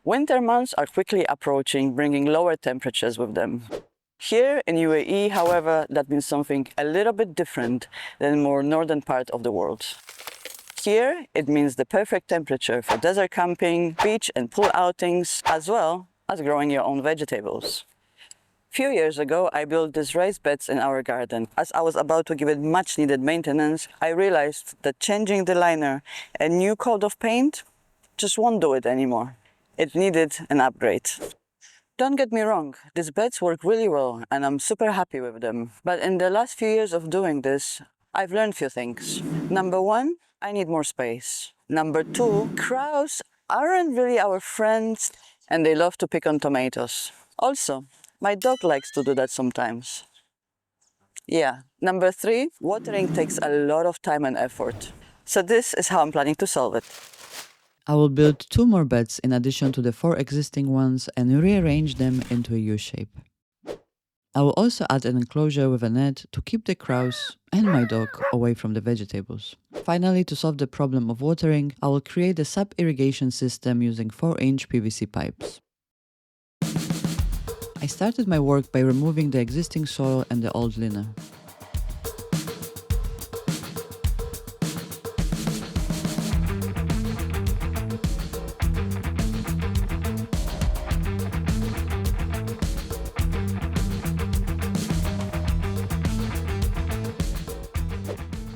Winter months are quickly approaching, bringing lower temperatures with them. Here in UAE, however, that means something a little bit different than the more northern part of the world. Here, it means the perfect temperature for desert camping, beach and pool outings, as well as growing your own vegetables. Few years ago, I built these raised beds in our garden. As I was about to give it much needed maintenance, I realized that changing the liner and new coat of paint just won't do it anymore. It needed an upgrade. Don't get me wrong, these beds work really well and I'm super happy with them. But in the last few years of doing this, I've learned few things. Number one, I need more space. Number two, crows aren't really our friends and they love to pick on tomatoes. Also, my dog likes to do that sometimes. Yeah. Number three, watering takes a lot of time and effort. So this is how I'm planning to solve it. I will build 2 more beds in addition to the 4 existing ones and rearrange them into a U-shape. I will also add an enclosure with a net to keep the crows and my dog away from the vegetables. Finally, to solve the problem of watering, I will create a sub-irrigation system using 4-inch PVC pipes. I started my work by removing the existing soil and the old liner.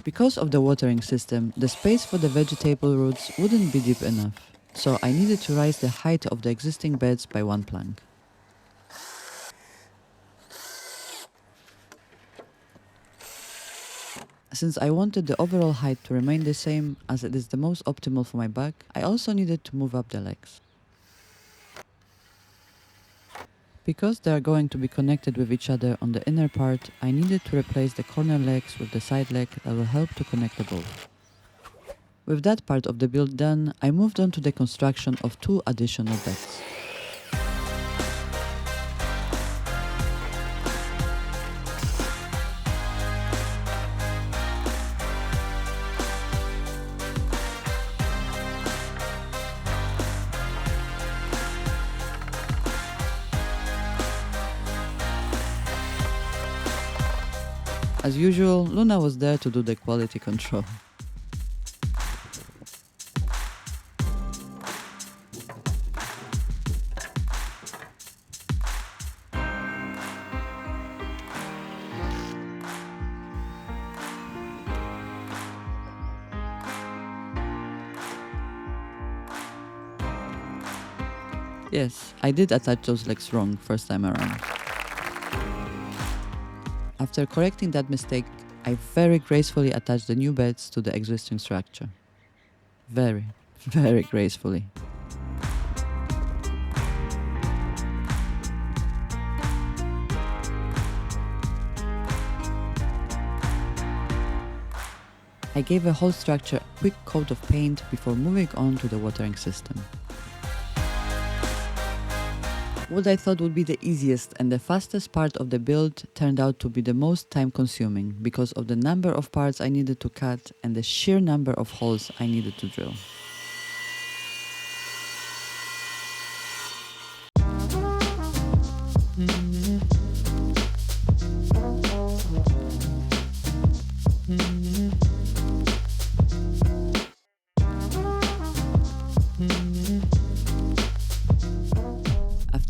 Because of the watering system, the space for the vegetable roots wouldn't be deep enough, so I needed to raise the height of the existing beds by 1 plank. Since I wanted the overall height to remain the same as it is the most optimal for my back, I also needed to move up the legs. Because they are going to be connected with each other on the inner part, I needed to replace the corner legs with the side leg that will help to connect the both. With that part of the build done, I moved on to the construction of 2 additional beds. As usual, Luna was there to do the quality control. Yes, I did attach those legs wrong first time around. After correcting that mistake, I very gracefully attached the new beds to the existing structure. Very, very gracefully. I gave the whole structure a quick coat of paint before moving on to the watering system. What I thought would be the easiest and the fastest part of the build turned out to be the most time-consuming because of the number of parts I needed to cut and the sheer number of holes I needed to drill.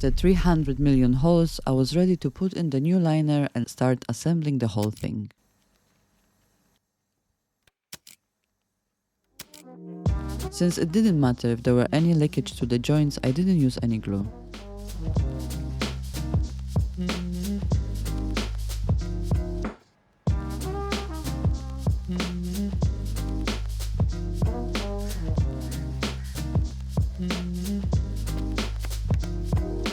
After 300 million holes, I was ready to put in the new liner and start assembling the whole thing. Since it didn't matter if there were any leakage to the joints, I didn't use any glue.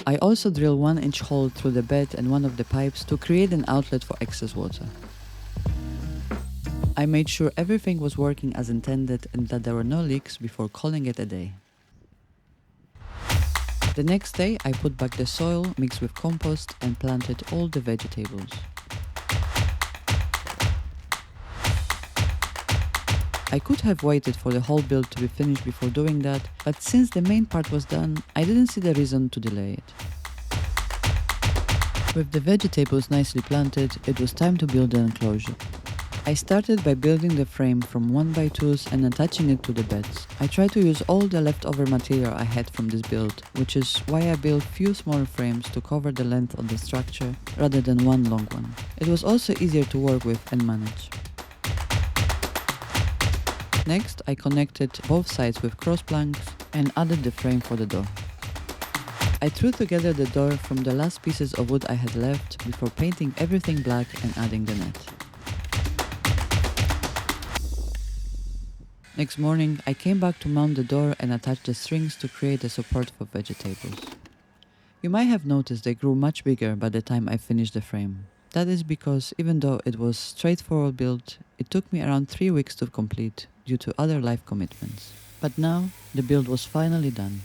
I also drilled 1-inch hole through the bed and one of the pipes to create an outlet for excess water. I made sure everything was working as intended and that there were no leaks before calling it a day. The next day, I put back the soil mixed with compost and planted all the vegetables. I could have waited for the whole build to be finished before doing that, but since the main part was done, I didn't see the reason to delay it. With the vegetables nicely planted, it was time to build the enclosure. I started by building the frame from 1x2s and attaching it to the beds. I tried to use all the leftover material I had from this build, which is why I built few small frames to cover the length of the structure rather than one long one. It was also easier to work with and manage. Next, I connected both sides with cross planks and added the frame for the door. I threw together the door from the last pieces of wood I had left before painting everything black and adding the net. Next morning, I came back to mount the door and attach the strings to create a support for vegetables. You might have noticed they grew much bigger by the time I finished the frame. That is because even though it was straightforward build, it took me around 3 weeks to complete due to other life commitments. But now, the build was finally done.